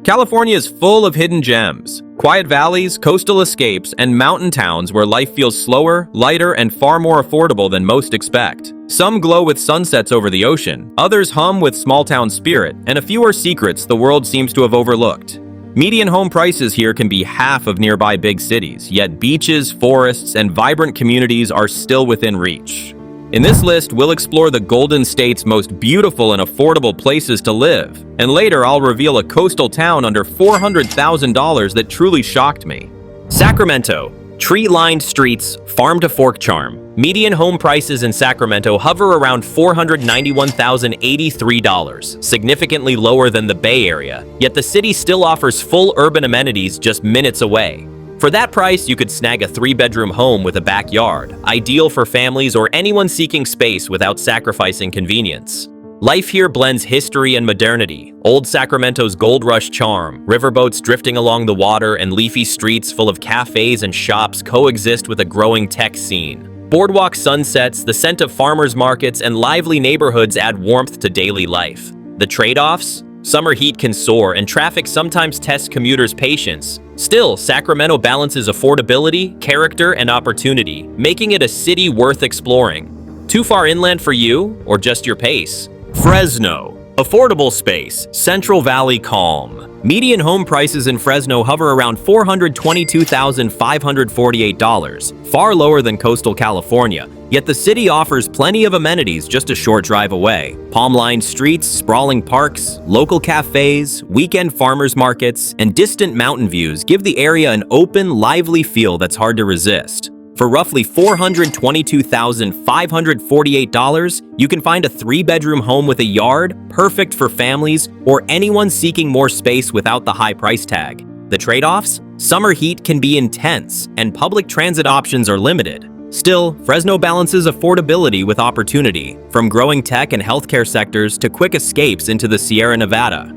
California is full of hidden gems, quiet valleys, coastal escapes, and mountain towns where life feels slower, lighter, and far more affordable than most expect. Some glow with sunsets over the ocean, others hum with small-town spirit, and a few are secrets the world seems to have overlooked. Median home prices here can be half of nearby big cities, yet beaches, forests, and vibrant communities are still within reach. In this list, we'll explore the Golden State's most beautiful and affordable places to live, and later I'll reveal a coastal town under $400,000 that truly shocked me. Sacramento. Tree-lined streets, farm-to-fork charm. Median home prices in Sacramento hover around $491,083, significantly lower than the Bay Area, yet the city still offers full urban amenities just minutes away. For that price, you could snag a 3-bedroom home with a backyard, ideal for families or anyone seeking space without sacrificing convenience. Life here blends history and modernity. Old Sacramento's gold rush charm, riverboats drifting along the water, and leafy streets full of cafes and shops coexist with a growing tech scene. Boardwalk sunsets, the scent of farmers markets, and lively neighborhoods add warmth to daily life. The trade-offs? Summer heat can soar, and traffic sometimes tests commuters' patience. Still, Sacramento balances affordability, character, and opportunity, making it a city worth exploring. Too far inland for you, or just your pace? Fresno. Affordable space, Central Valley calm. Median home prices in Fresno hover around $422,548, far lower than coastal California, yet the city offers plenty of amenities just a short drive away. Palm-lined streets, sprawling parks, local cafes, weekend farmers markets, and distant mountain views give the area an open, lively feel that's hard to resist. For roughly $422,548, you can find a 3-bedroom home with a yard, perfect for families or anyone seeking more space without the high price tag. The trade-offs? Summer heat can be intense, and public transit options are limited. Still, Fresno balances affordability with opportunity, from growing tech and healthcare sectors to quick escapes into the Sierra Nevada.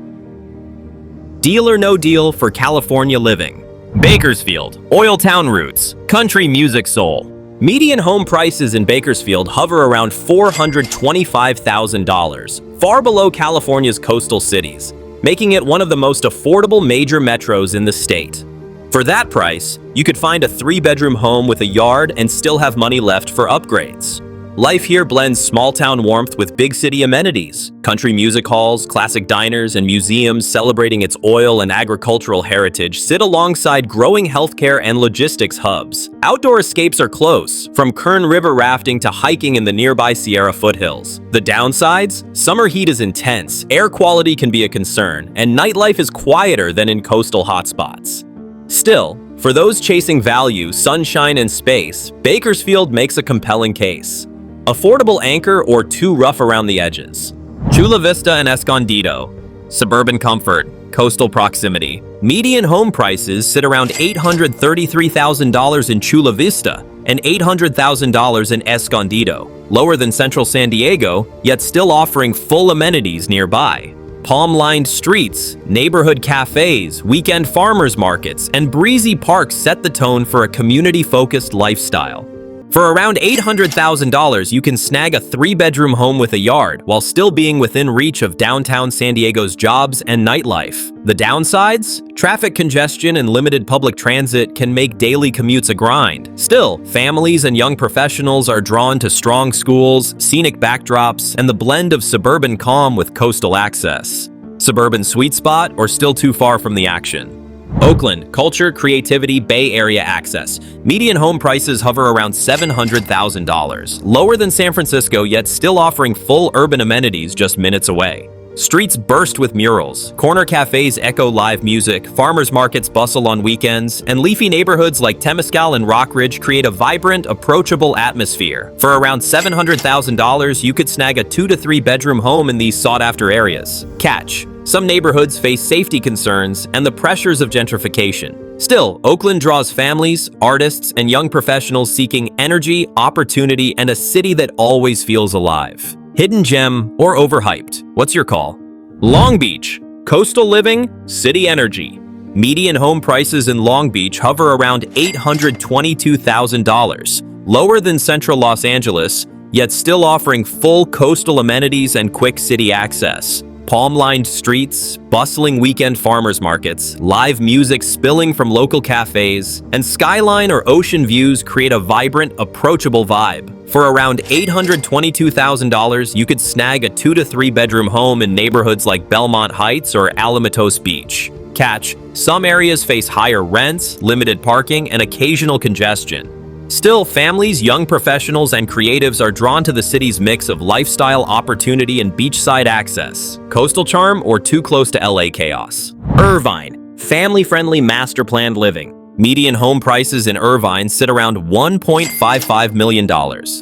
Deal or no deal for California living. Bakersfield, oil town roots, country music soul. Median home prices in Bakersfield hover around $425,000, far below California's coastal cities, making it one of the most affordable major metros in the state. For that price, you could find a 3-bedroom home with a yard and still have money left for upgrades. Life here blends small-town warmth with big city amenities, country music halls, classic diners, and museums celebrating its oil and agricultural heritage sit alongside growing healthcare and logistics hubs. Outdoor escapes are close, from Kern River rafting to hiking in the nearby Sierra foothills. The downsides? Summer heat is intense, air quality can be a concern, and nightlife is quieter than in coastal hotspots. Still, for those chasing value, sunshine, and space, Bakersfield makes a compelling case. Affordable anchor or too rough around the edges? Chula Vista and Escondido. Suburban comfort, coastal proximity. Median home prices sit around $833,000 in Chula Vista and $800,000 in Escondido, lower than central San Diego, yet still offering full amenities nearby. Palm-lined streets, neighborhood cafes, weekend farmers markets, and breezy parks set the tone for a community-focused lifestyle. For around $800,000, you can snag a 3-bedroom home with a yard while still being within reach of downtown San Diego's jobs and nightlife. The downsides? Traffic congestion and limited public transit can make daily commutes a grind. Still, families and young professionals are drawn to strong schools, scenic backdrops, and the blend of suburban calm with coastal access. Suburban sweet spot or still too far from the action? Oakland, culture, creativity, Bay Area access. Median home prices hover around $700,000, lower than San Francisco yet still offering full urban amenities just minutes away. Streets burst with murals, corner cafes echo live music, farmers markets bustle on weekends, and leafy neighborhoods like Temescal and Rockridge create a vibrant, approachable atmosphere. For around $700,000, you could snag a 2 to 3 bedroom home in these sought-after areas. Catch: some neighborhoods face safety concerns and the pressures of gentrification. Still, Oakland draws families, artists, and young professionals seeking energy, opportunity, and a city that always feels alive. Hidden gem or overhyped? What's your call? Long Beach. Coastal living, city energy. Median home prices in Long Beach hover around $822,000, lower than central Los Angeles, yet still offering full coastal amenities and quick city access. Palm-lined streets, bustling weekend farmers markets, live music spilling from local cafes, and skyline or ocean views create a vibrant, approachable vibe. For around $822,000, you could snag a 2 to 3 bedroom home in neighborhoods like Belmont Heights or Alamitos Beach. Catch: some areas face higher rents, limited parking, and occasional congestion. Still, families, young professionals, and creatives are drawn to the city's mix of lifestyle, opportunity, and beachside access. Coastal charm or too close to LA chaos? Irvine, family-friendly master-planned living. Median home prices in Irvine sit around $1.55 million,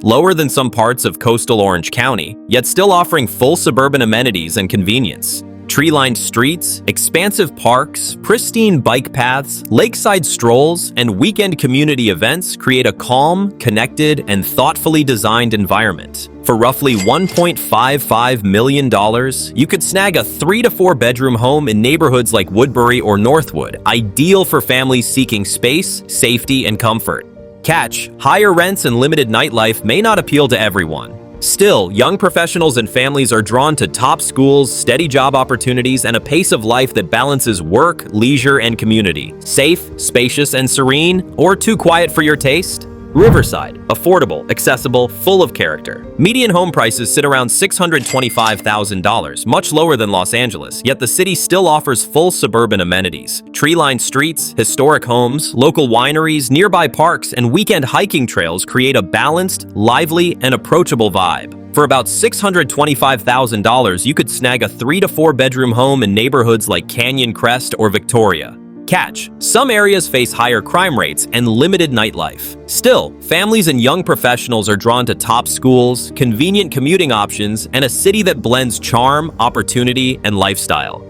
lower than some parts of coastal Orange County, yet still offering full suburban amenities and convenience. Tree-lined streets, expansive parks, pristine bike paths, lakeside strolls, and weekend community events create a calm, connected, and thoughtfully designed environment. For roughly $1.55 million, you could snag a 3 to 4 bedroom home in neighborhoods like Woodbury or Northwood, ideal for families seeking space, safety, and comfort. Catch: higher rents and limited nightlife may not appeal to everyone. Still, young professionals and families are drawn to top schools, steady job opportunities, and a pace of life that balances work, leisure, and community. Safe, spacious, and serene, or too quiet for your taste? Riverside, affordable, accessible, full of character. Median home prices sit around $625,000, much lower than Los Angeles, yet the city still offers full suburban amenities. Tree-lined streets, historic homes, local wineries, nearby parks, and weekend hiking trails create a balanced, lively, and approachable vibe. For about $625,000, you could snag a 3 to 4 bedroom home in neighborhoods like Canyon Crest or Victoria. Catch: some areas face higher crime rates and limited nightlife. Still, families and young professionals are drawn to top schools, convenient commuting options, and a city that blends charm, opportunity, and lifestyle.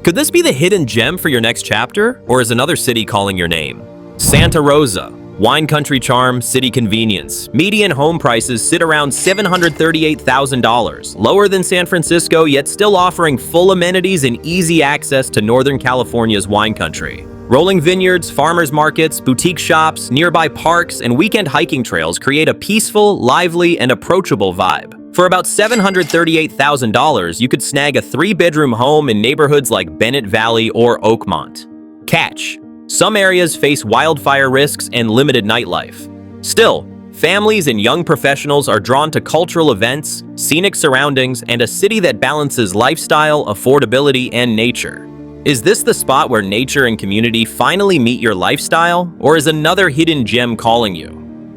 Could this be the hidden gem for your next chapter, or is another city calling your name? Santa Rosa, wine country charm, city convenience. Median home prices sit around $738,000, lower than San Francisco, yet still offering full amenities and easy access to Northern California's wine country. Rolling vineyards, farmers markets, boutique shops, nearby parks, and weekend hiking trails create a peaceful, lively, and approachable vibe. For about $738,000, you could snag a 3-bedroom home in neighborhoods like Bennett Valley or Oakmont. Catch: some areas face wildfire risks and limited nightlife. Still, families and young professionals are drawn to cultural events, scenic surroundings, and a city that balances lifestyle, affordability, and nature. Is this the spot where nature and community finally meet your lifestyle, or is another hidden gem calling you?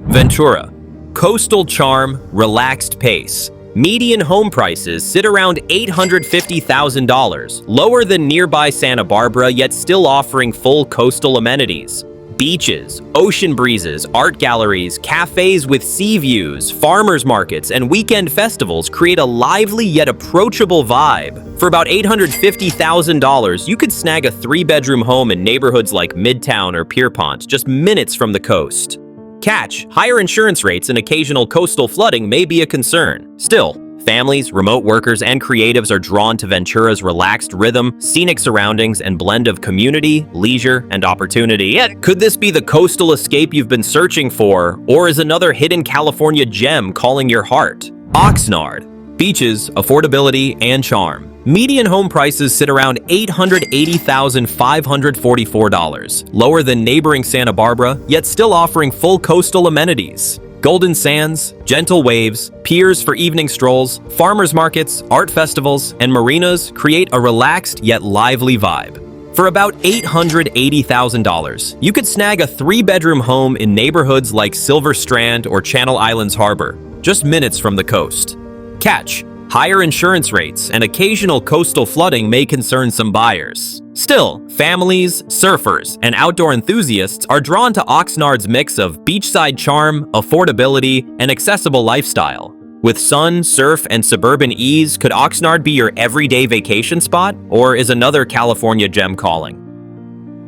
Ventura, coastal charm, relaxed pace. Median home prices sit around $850,000, lower than nearby Santa Barbara, yet still offering full coastal amenities. Beaches, ocean breezes, art galleries, cafes with sea views, farmers markets, and weekend festivals create a lively yet approachable vibe. For about $850,000, you could snag a 3-bedroom home in neighborhoods like Midtown or Pierpont, just minutes from the coast. Catch: higher insurance rates and occasional coastal flooding may be a concern. Still, families, remote workers, and creatives are drawn to Ventura's relaxed rhythm, scenic surroundings, and blend of community, leisure, and opportunity. Yet, could this be the coastal escape you've been searching for, or is another hidden California gem calling your heart? Oxnard, beaches, affordability, and charm. Median home prices sit around $880,544, lower than neighboring Santa Barbara, yet still offering full coastal amenities. Golden sands, gentle waves, piers for evening strolls, farmers markets, art festivals, and marinas create a relaxed yet lively vibe. For about $880,000, you could snag a 3-bedroom home in neighborhoods like Silver Strand or Channel Islands Harbor, just minutes from the coast. Catch: higher insurance rates and occasional coastal flooding may concern some buyers. Still, families, surfers, and outdoor enthusiasts are drawn to Oxnard's mix of beachside charm, affordability, and accessible lifestyle. With sun, surf, and suburban ease, could Oxnard be your everyday vacation spot, or is another California gem calling?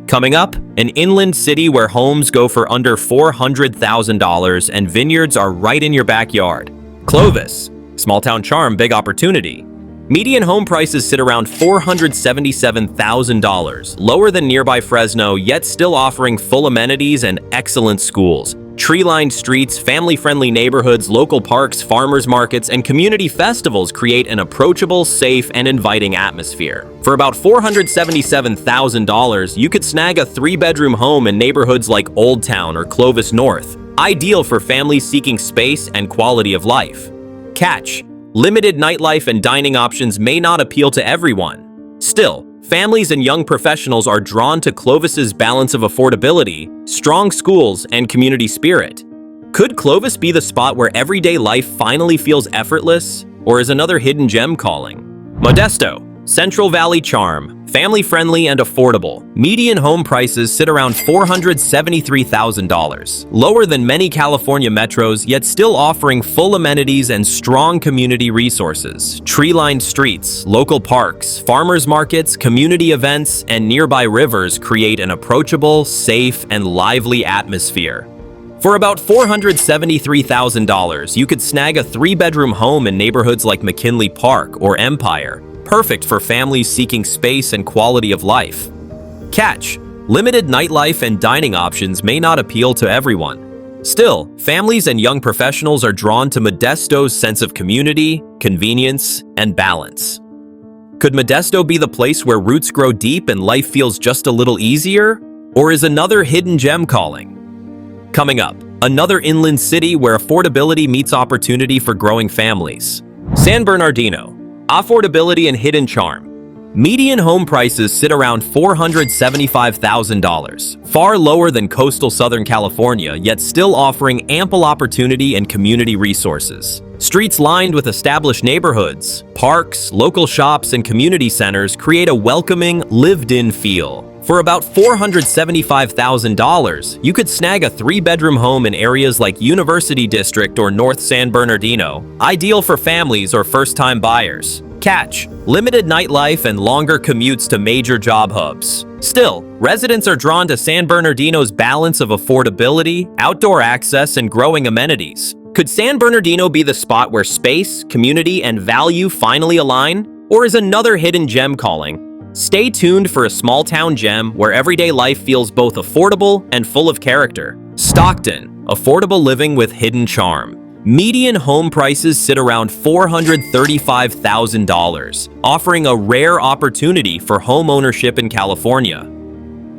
Coming up, an inland city where homes go for under $400,000 and vineyards are right in your backyard. Clovis, small-town charm, big opportunity. Median home prices sit around $477,000, lower than nearby Fresno, yet still offering full amenities and excellent schools. Tree-lined streets, family-friendly neighborhoods, local parks, farmers markets, and community festivals create an approachable, safe, and inviting atmosphere. For about $477,000, you could snag a 3-bedroom home in neighborhoods like Old Town or Clovis North, ideal for families seeking space and quality of life. Catch: limited nightlife and dining options may not appeal to everyone. Still, families and young professionals are drawn to Clovis's balance of affordability, strong schools, and community spirit. Could Clovis be the spot where everyday life finally feels effortless, or is another hidden gem calling? Modesto, Central Valley charm, family-friendly and affordable. Median home prices sit around $473,000, lower than many California metros, yet still offering full amenities and strong community resources. Tree-lined streets, local parks, farmers markets, community events, and nearby rivers create an approachable, safe, and lively atmosphere. For about $473,000, you could snag a 3-bedroom home in neighborhoods like McKinley Park or Empire, perfect for families seeking space and quality of life. Catch: limited nightlife and dining options may not appeal to everyone. Still, families and young professionals are drawn to Modesto's sense of community, convenience, and balance. Could Modesto be the place where roots grow deep and life feels just a little easier? Or is another hidden gem calling? Coming up, another inland city where affordability meets opportunity for growing families. San Bernardino. Affordability and hidden charm. Median home prices sit around $475,000, far lower than coastal Southern California, yet still offering ample opportunity and community resources. Streets lined with established neighborhoods, parks, local shops, and community centers create a welcoming, lived-in feel. For about $475,000, you could snag a 3-bedroom home in areas like University District or North San Bernardino, ideal for families or first-time buyers. Catch: limited nightlife and longer commutes to major job hubs. Still, residents are drawn to San Bernardino's balance of affordability, outdoor access, and growing amenities. Could San Bernardino be the spot where space, community, and value finally align? Or is another hidden gem calling? Stay tuned for a small-town gem where everyday life feels both affordable and full of character. Stockton, affordable living with hidden charm. Median home prices sit around $435,000, offering a rare opportunity for home ownership in California.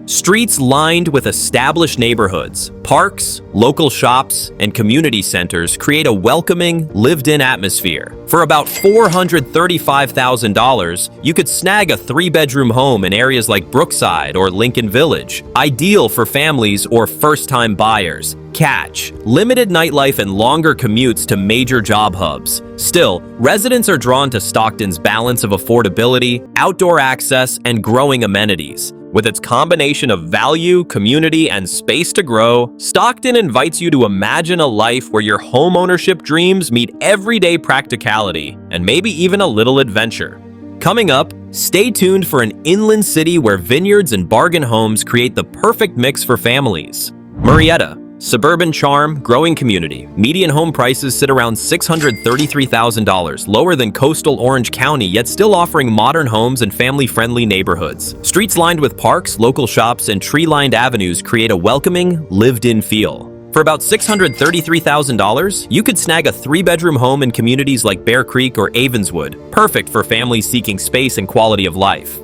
Streets lined with established neighborhoods, parks, local shops, and community centers create a welcoming, lived-in atmosphere. For about $435,000, you could snag a 3-bedroom home in areas like Brookside or Lincoln Village, ideal for families or first-time buyers. Catch: limited nightlife and longer commutes to major job hubs. Still, residents are drawn to Stockton's balance of affordability, outdoor access, and growing amenities. With its combination of value, community, and space to grow, Stockton invites you to imagine a life where your home ownership dreams meet everyday practicality and maybe even a little adventure. Coming up, stay tuned for an inland city where vineyards and bargain homes create the perfect mix for families. Murrieta, suburban charm, growing community. Median home prices sit around $633,000, lower than coastal Orange County, yet still offering modern homes and family-friendly neighborhoods. Streets lined with parks, local shops, and tree-lined avenues create a welcoming, lived-in feel. For about $633,000, you could snag a 3-bedroom home in communities like Bear Creek or Avonswood, perfect for families seeking space and quality of life.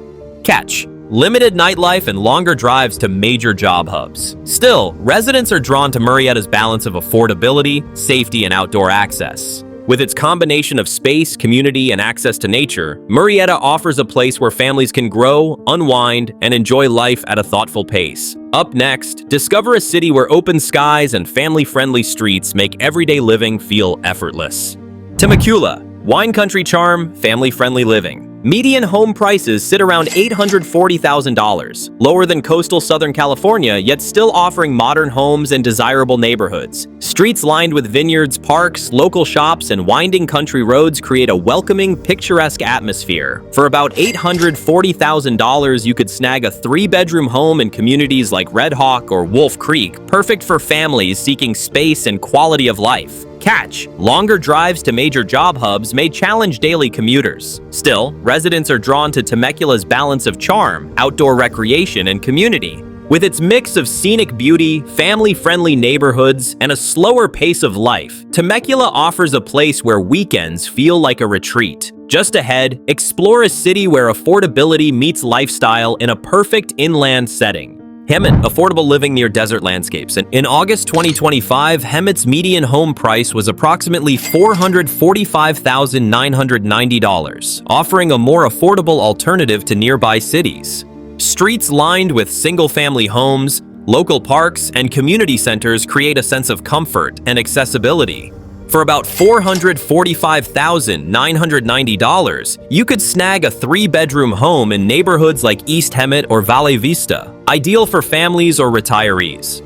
Catch: limited nightlife and longer drives to major job hubs. Still, residents are drawn to Murrieta's balance of affordability, safety, and outdoor access. With its combination of space, community, and access to nature, Murrieta offers a place where families can grow, unwind, and enjoy life at a thoughtful pace. Up next, discover a city where open skies and family-friendly streets make everyday living feel effortless. Temecula, wine country charm, family-friendly living. Median home prices sit around $840,000, lower than coastal Southern California, yet still offering modern homes and desirable neighborhoods. Streets lined with vineyards, parks, local shops, and winding country roads create a welcoming, picturesque atmosphere. For about $840,000, you could snag a 3-bedroom home in communities like Red Hawk or Wolf Creek, perfect for families seeking space and quality of life. Catch: longer drives to major job hubs may challenge daily commuters. Still, residents are drawn to Temecula's balance of charm, outdoor recreation, and community. With its mix of scenic beauty, family-friendly neighborhoods, and a slower pace of life, Temecula offers a place where weekends feel like a retreat. Just ahead, explore a city where affordability meets lifestyle in a perfect inland setting. Hemet, affordable living near desert landscapes. And in August 2025, Hemet's median home price was approximately $445,990, offering a more affordable alternative to nearby cities. Streets lined with single-family homes, local parks, and community centers create a sense of comfort and accessibility. For about $445,990, you could snag a 3-bedroom home in neighborhoods like East Hemet or Valle Vista, ideal for families or retirees.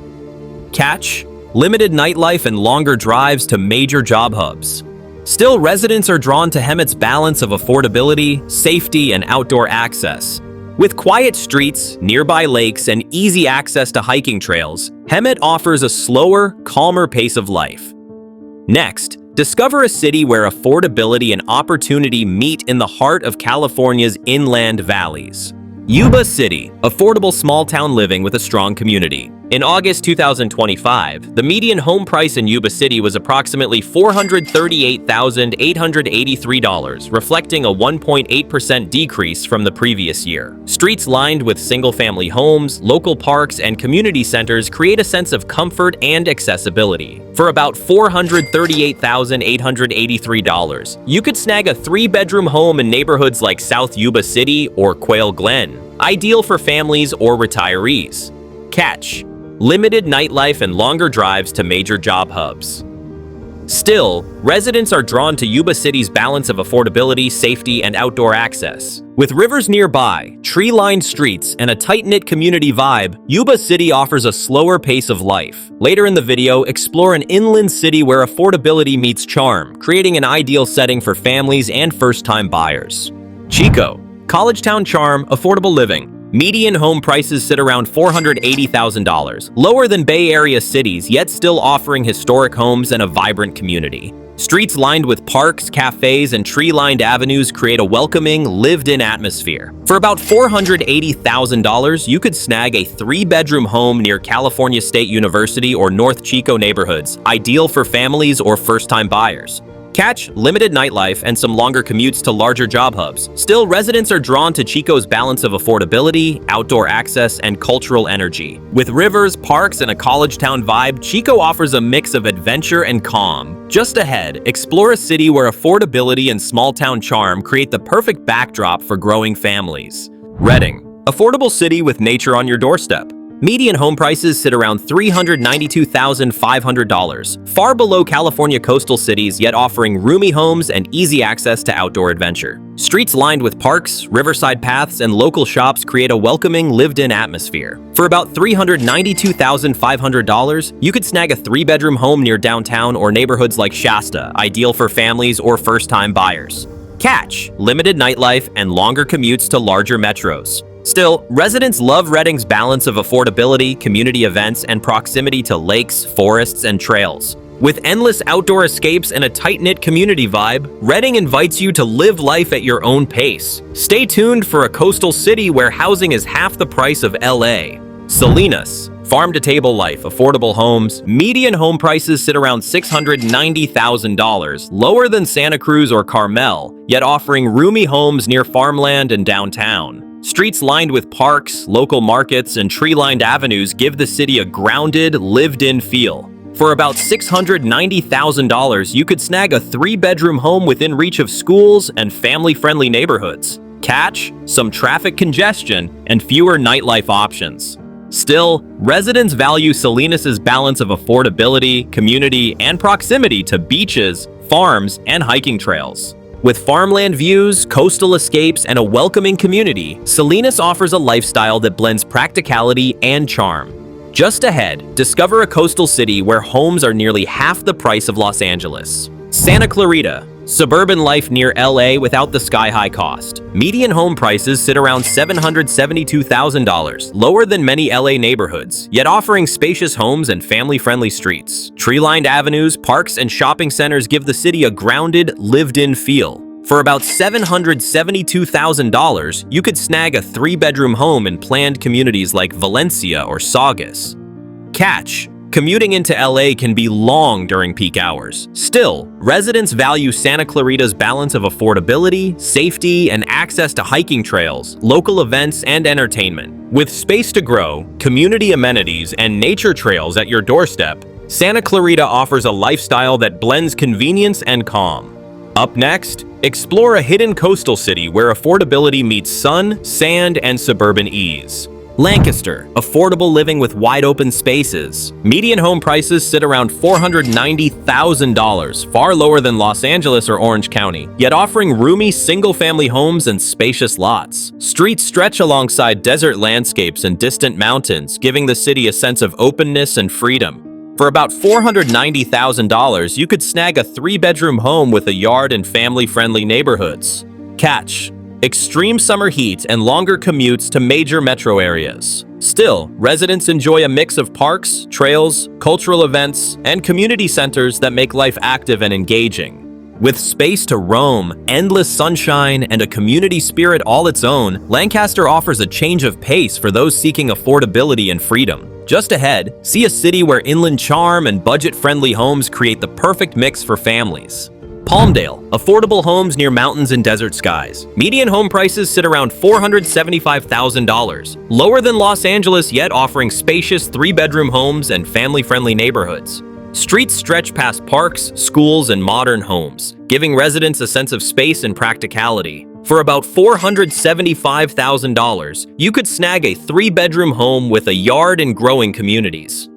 Catch: limited nightlife and longer drives to major job hubs. Still, residents are drawn to Hemet's balance of affordability, safety, and outdoor access. With quiet streets, nearby lakes, and easy access to hiking trails, Hemet offers a slower, calmer pace of life. Next, discover a city where affordability and opportunity meet in the heart of California's inland valleys. Yuba City, affordable small-town living with a strong community. In August 2025, the median home price in Yuba City was approximately $438,883, reflecting a 1.8% decrease from the previous year. Streets lined with single-family homes, local parks, and community centers create a sense of comfort and accessibility. For about $438,883, you could snag a 3-bedroom home in neighborhoods like South Yuba City or Quail Glen, ideal for families or retirees. Catch: limited nightlife and longer drives to major job hubs. Still, residents are drawn to Yuba City's balance of affordability, safety, and outdoor access. With rivers nearby, tree-lined streets, and a tight-knit community vibe, Yuba City offers a slower pace of life. Later in the video, explore an inland city where affordability meets charm, creating an ideal setting for families and first-time buyers. Chico, college town charm, affordable living. Median home prices sit around $480,000, lower than Bay Area cities, yet still offering historic homes and a vibrant community. Streets lined with parks, cafes, and tree-lined avenues create a welcoming, lived-in atmosphere. For about $480,000, you could snag a 3-bedroom home near California State University or North Chico neighborhoods, ideal for families or first-time buyers. Catch: limited nightlife and some longer commutes to larger job hubs. Still, residents are drawn to Chico's balance of affordability, outdoor access, and cultural energy. With rivers, parks, and a college town vibe, Chico offers a mix of adventure and calm. Just ahead, explore a city where affordability and small-town charm create the perfect backdrop for growing families. Redding, affordable city with nature on your doorstep. Median home prices sit around $392,500, far below California coastal cities, yet offering roomy homes and easy access to outdoor adventure. Streets lined with parks, riverside paths, and local shops create a welcoming, lived-in atmosphere. For about $392,500, you could snag a 3-bedroom home near downtown or neighborhoods like Shasta, ideal for families or first-time buyers. Catch: limited nightlife and longer commutes to larger metros. Still, residents love Redding's balance of affordability, community events, and proximity to lakes, forests, and trails. With endless outdoor escapes and a tight-knit community vibe, Redding invites you to live life at your own pace. Stay tuned for a coastal city where housing is half the price of LA. Salinas, farm-to-table life, affordable homes. Median home prices sit around $690,000, lower than Santa Cruz or Carmel, yet offering roomy homes near farmland and downtown. Streets lined with parks, local markets, and tree-lined avenues give the city a grounded, lived-in feel. For about $690,000, you could snag a 3-bedroom home within reach of schools and family-friendly neighborhoods. Catch: some traffic congestion and fewer nightlife options. Still, residents value Salinas' balance of affordability, community, and proximity to beaches, farms, and hiking trails. With farmland views, coastal escapes, and a welcoming community, Salinas offers a lifestyle that blends practicality and charm. Just ahead, discover a coastal city where homes are nearly half the price of Los Angeles. Santa Clarita, suburban life near LA without the sky-high cost. Median home prices sit around $772,000, lower than many LA neighborhoods, yet offering spacious homes and family-friendly streets. Tree-lined avenues, parks, and shopping centers give the city a grounded, lived-in feel. For about $772,000, you could snag a 3-bedroom home in planned communities like Valencia or Saugus. Catch: commuting into LA can be long during peak hours. Still, residents value Santa Clarita's balance of affordability, safety, and access to hiking trails, local events, and entertainment. With space to grow, community amenities, and nature trails at your doorstep, Santa Clarita offers a lifestyle that blends convenience and calm. Up next, explore a hidden coastal city where affordability meets sun, sand, and suburban ease. Lancaster, affordable living with wide-open spaces. Median home prices sit around $490,000, far lower than Los Angeles or Orange County, yet offering roomy single-family homes and spacious lots. Streets stretch alongside desert landscapes and distant mountains, giving the city a sense of openness and freedom. For about $490,000, you could snag a 3-bedroom home with a yard and family-friendly neighborhoods. Catch: extreme summer heat and longer commutes to major metro areas. Still, residents enjoy a mix of parks, trails, cultural events, and community centers that make life active and engaging. With space to roam, endless sunshine, and a community spirit all its own, Lancaster offers a change of pace for those seeking affordability and freedom. Just ahead, see a city where inland charm and budget-friendly homes create the perfect mix for families. Palmdale, affordable homes near mountains and desert skies. Median home prices sit around $475,000, lower than Los Angeles yet offering spacious 3-bedroom homes and family-friendly neighborhoods. Streets stretch past parks, schools, and modern homes, giving residents a sense of space and practicality. For about $475,000, you could snag a 3-bedroom home with a yard and growing communities.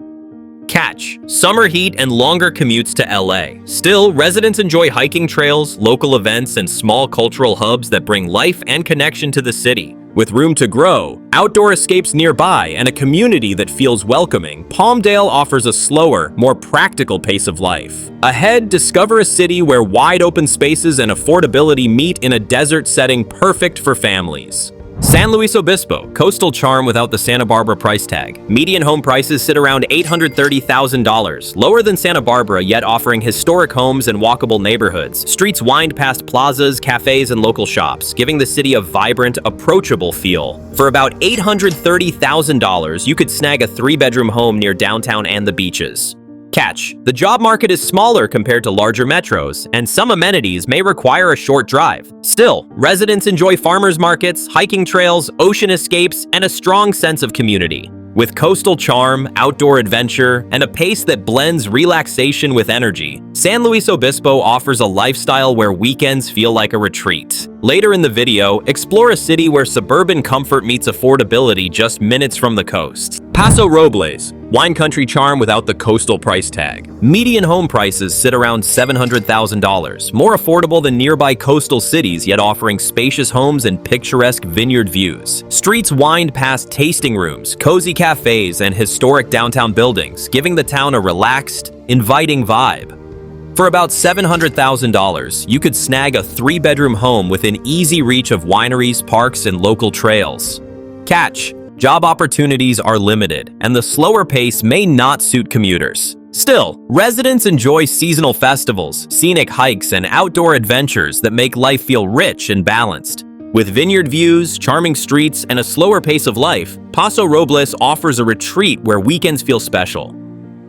Catch: summer heat and longer commutes to LA. Still, residents enjoy hiking trails, local events, and small cultural hubs that bring life and connection to the city. With room to grow, outdoor escapes nearby, and a community that feels welcoming, Palmdale offers a slower, more practical pace of life. Ahead, discover a city where wide-open spaces and affordability meet in a desert setting perfect for families. San Luis Obispo, coastal charm without the Santa Barbara price tag. Median home prices sit around $830,000, lower than Santa Barbara yet offering historic homes and walkable neighborhoods. Streets wind past plazas, cafes, and local shops, giving the city a vibrant, approachable feel. For about $830,000, you could snag a 3-bedroom home near downtown and the beaches. Catch: the job market is smaller compared to larger metros, and some amenities may require a short drive. Still, residents enjoy farmers markets, hiking trails, ocean escapes, and a strong sense of community. With coastal charm, outdoor adventure, and a pace that blends relaxation with energy, San Luis Obispo offers a lifestyle where weekends feel like a retreat. Later in the video, explore a city where suburban comfort meets affordability just minutes from the coast. Paso Robles, wine country charm without the coastal price tag. Median home prices sit around $700,000, more affordable than nearby coastal cities yet offering spacious homes and picturesque vineyard views. Streets wind past tasting rooms, cozy cafes, and historic downtown buildings, giving the town a relaxed, inviting vibe. For about $700,000, you could snag a 3-bedroom home within easy reach of wineries, parks, and local trails. Catch: job opportunities are limited, and the slower pace may not suit commuters. Still, residents enjoy seasonal festivals, scenic hikes, and outdoor adventures that make life feel rich and balanced. With vineyard views, charming streets, and a slower pace of life, Paso Robles offers a retreat where weekends feel special.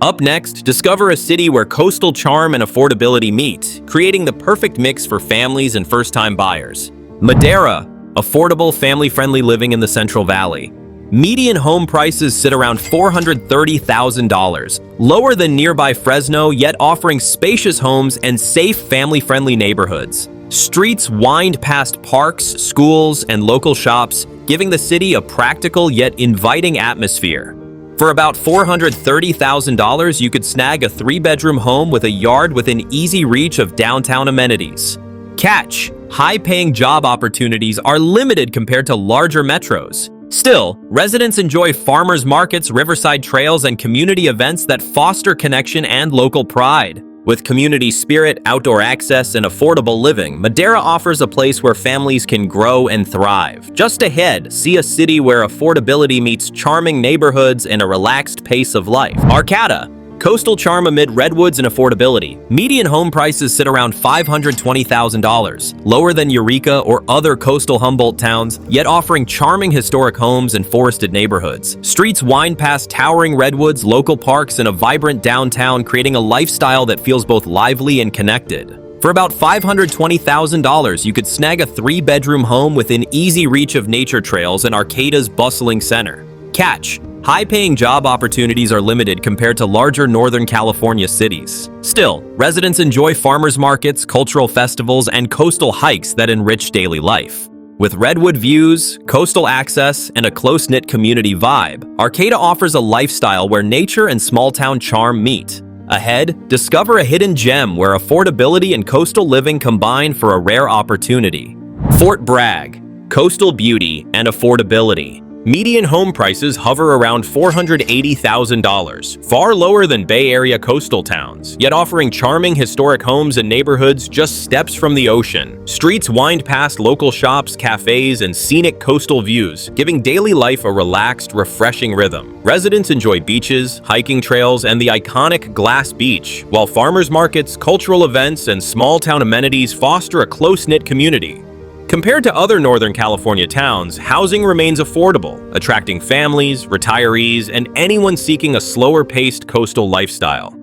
Up next, discover a city where coastal charm and affordability meet, creating the perfect mix for families and first-time buyers. Madera, affordable, family-friendly living in the Central Valley. Median home prices sit around $430,000, lower than nearby Fresno, yet offering spacious homes and safe, family-friendly neighborhoods. Streets wind past parks, schools, and local shops, giving the city a practical yet inviting atmosphere. For about $430,000, you could snag a 3-bedroom home with a yard within easy reach of downtown amenities. Catch: high-paying job opportunities are limited compared to larger metros. Still, residents enjoy farmers markets, riverside trails, and community events that foster connection and local pride. With community spirit, outdoor access, and affordable living, Madera offers a place where families can grow and thrive. Just ahead, see a city where affordability meets charming neighborhoods and a relaxed pace of life. Arcata, Coastal charm amid redwoods and affordability. Median home prices sit around $520,000, lower than Eureka or other coastal Humboldt towns, yet offering charming historic homes and forested neighborhoods. Streets wind past towering redwoods, local parks, and a vibrant downtown, creating a lifestyle that feels both lively and connected. For about $520,000, you could snag a 3-bedroom home within easy reach of nature trails and Arcata's bustling center. Catch: high-paying job opportunities are limited compared to larger Northern California cities. Still, residents enjoy farmers markets, cultural festivals, and coastal hikes that enrich daily life. With redwood views, coastal access, and a close-knit community vibe, Arcata offers a lifestyle where nature and small-town charm meet. Ahead, discover a hidden gem where affordability and coastal living combine for a rare opportunity. Fort Bragg: coastal beauty and affordability. Median home prices hover around $480,000, far lower than Bay Area coastal towns, yet offering charming historic homes and neighborhoods just steps from the ocean. Streets wind past local shops, cafes, and scenic coastal views, giving daily life a relaxed, refreshing rhythm. Residents enjoy beaches, hiking trails, and the iconic Glass Beach, while farmers markets, cultural events, and small-town amenities foster a close-knit community. Compared to other Northern California towns, housing remains affordable, attracting families, retirees, and anyone seeking a slower-paced coastal lifestyle.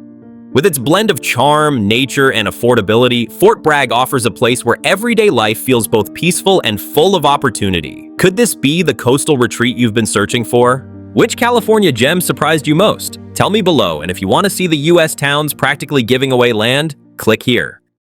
With its blend of charm, nature, and affordability, Fort Bragg offers a place where everyday life feels both peaceful and full of opportunity. Could this be the coastal retreat you've been searching for? Which California gem surprised you most? Tell me below, and if you want to see the U.S. towns practically giving away land, click here.